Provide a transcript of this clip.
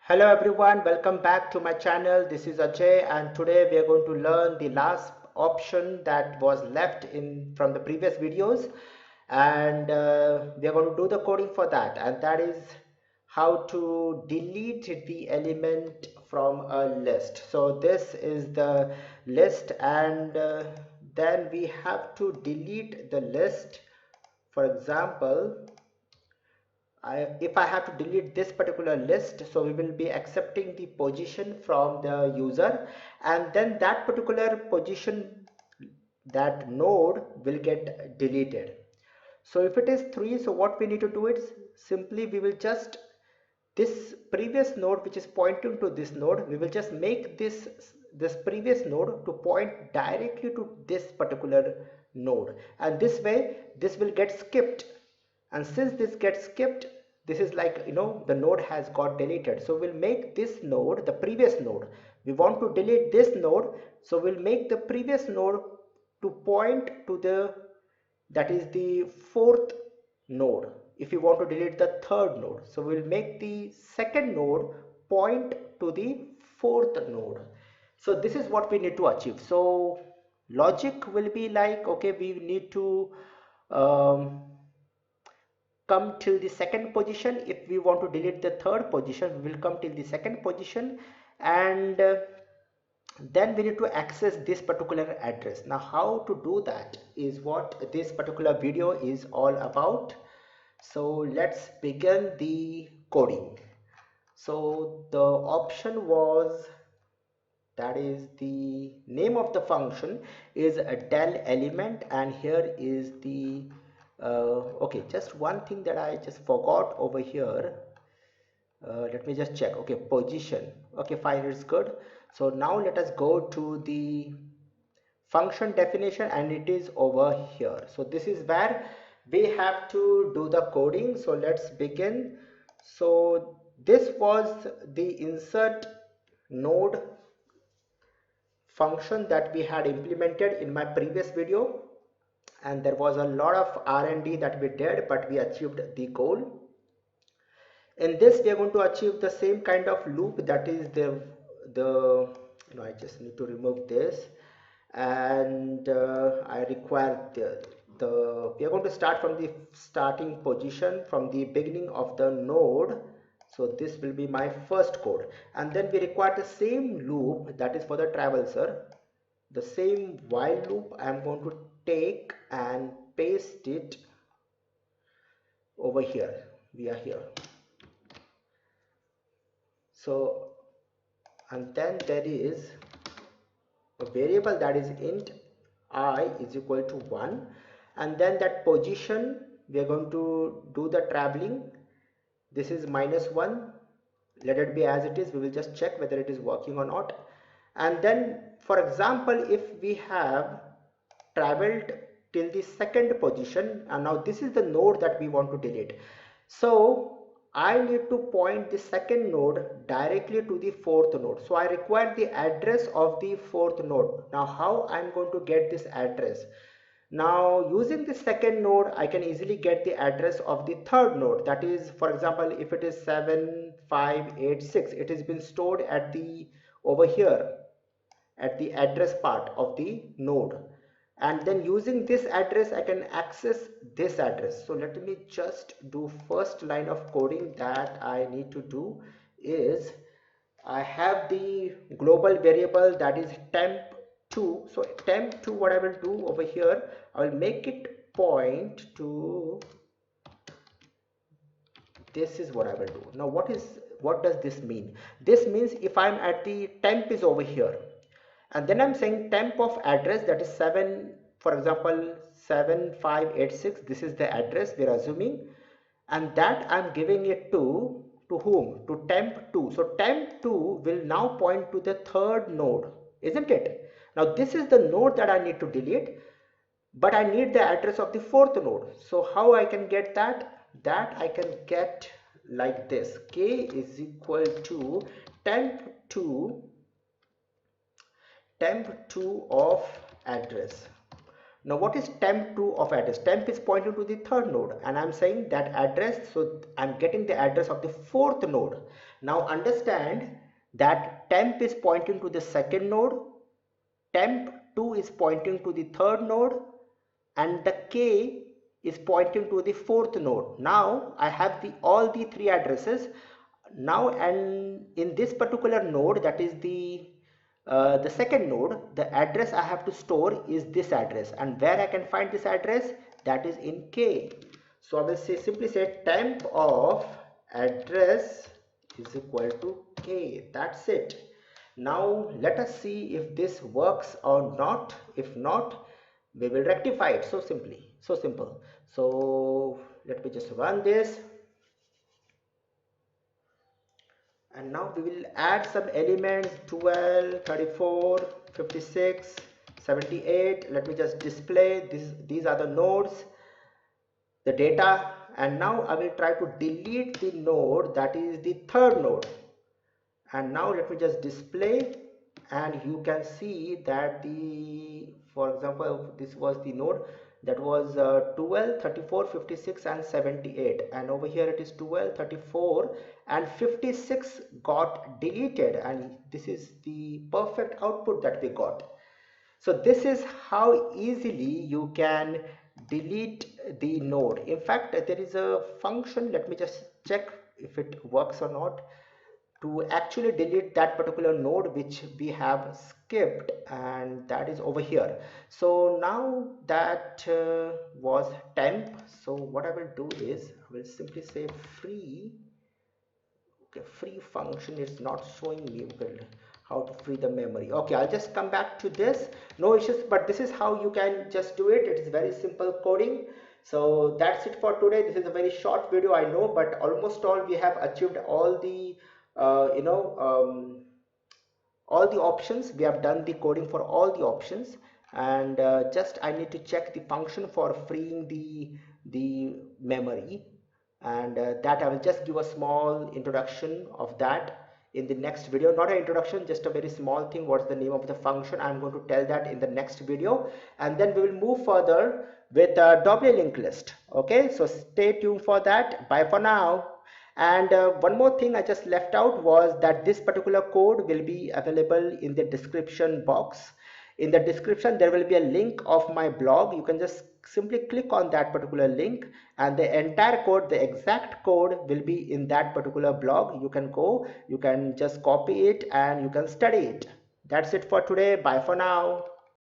Hello everyone, welcome back to my channel. This is Ajay and today we are going to learn the last option that was left in from the previous videos, and we are going to do the coding for that, and that is how to delete the element from a list. So this is the list, and then we have to delete the list. For example, if I have to delete this particular list, so we will be accepting the position from the user, and then that particular position, that node will get deleted. So if it is 3, so what we need to do is simply we will just, this previous node which is pointing to this node, we will just make this previous node to point directly to this particular node, and this way this will get skipped. And since this gets skipped, this is like, the node has got deleted. So we'll make this node, the previous node, we want to delete this node, so we'll make the previous node to point to the, that is the fourth node. If you want to delete the third node, so we'll make the second node point to the fourth node. So this is what we need to achieve. So logic will be like, okay, we need to um, come till the second position. If we want to delete the third position, we will come till the second position, and then we need to access this particular address. Now how to do that is what this particular video is all about. So let's begin the coding. So the option was, that is the name of the function is a del element, and here is the okay, just one thing that I just forgot over here. Let me just check. Okay, position. Okay, fine, it's good. So now let us go to the function definition, and it is over here. So this is where we have to do the coding. So let's begin. So this was the insert node function that we had implemented in my previous video, and there was a lot of R&D that we did, but we achieved the goal. In this we are going to achieve the same kind of loop, that is the I just need to remove this, and I require the we are going to start from the starting position from the beginning of the node. So this will be my first code, and then we require the same loop, that is for the traverser, the same while loop. I am going to take and paste it over here. We are here. So, and then there is a variable that is int I is equal to 1, and then that position we are going to do the traveling. This is -1. Let it be as it is. We will just check whether it is working or not. And then, for example, if we have traveled till the second position, and now this is the node that we want to delete, so I need to point the second node directly to the fourth node. So I require the address of the fourth node. Now how I'm going to get this address? Now using the second node, I can easily get the address of the third node. That is, for example, if it is 7586, it has been stored at the over here at the address part of the node, and then using this address I can access this address. So let me just do first line of coding that I need to do is, I have the global variable that is temp2. So temp2, what I will do over here, I will make it point to, this is what I will do. Now what does this mean? This means if I'm at the temp is over here, and then I'm saying temp of address, that is 7, for example 7586, this is the address we are assuming, and that I'm giving it to whom? To temp2. So temp2 will now point to the third node, isn't it? Now this is the node that I need to delete, but I need the address of the fourth node. So how I can get that? That I can get like this: k is equal to temp2 of address. Now what is temp2 of address? Temp is pointing to the third node, and I'm saying that address, so I'm getting the address of the fourth node. Now understand that temp is pointing to the second node, temp2 is pointing to the third node, and the k is pointing to the fourth node. Now I have all the three addresses now, and in this particular node, that is the second node, the address I have to store is this address, and where I can find this address, that is in k. So I will simply say temp of address is equal to k. That's it. Now let us see if this works or not. If not, we will rectify it. So simple. So let me just run this, and now we will add some elements: 12, 34, 56, 78. Let me just display this. These are the nodes, the data, and now I will try to delete the node that is the third node. And now let me just display, and you can see that for example, this was the node that was 12, 34, 56 and 78, and over here it is 12, 34 and 56 got deleted, and this is the perfect output that we got. So this is how easily you can delete the node. In fact, there is a function, let me just check if it works or not, to actually delete that particular node which we have skipped, and that is over here. So now that was temp. So what I will do is I will simply say free. Okay, free function is not showing me how to free the memory. Okay, I'll just come back to this, no issues, but this is how you can just do it. It is very simple coding. So that's it for today. This is a very short video, I know, but almost all we have achieved all the uh, you know um, all the options. We have done the coding for all the options, and just I need to check the function for freeing the memory, and that I will just give a small introduction of that in the next video. Not an introduction, just a very small thing. What's the name of the function? I'm going to tell that in the next video, and then we will move further with a doubly linked list. Okay, so stay tuned for that. Bye for now. And one more thing I just left out was that this particular code will be available in the description box. In the description, there will be a link of my blog. You can just simply click on that particular link, and the entire code, the exact code, will be in that particular blog. You can go, you can just copy it, and you can study it. That's it for today. Bye for now.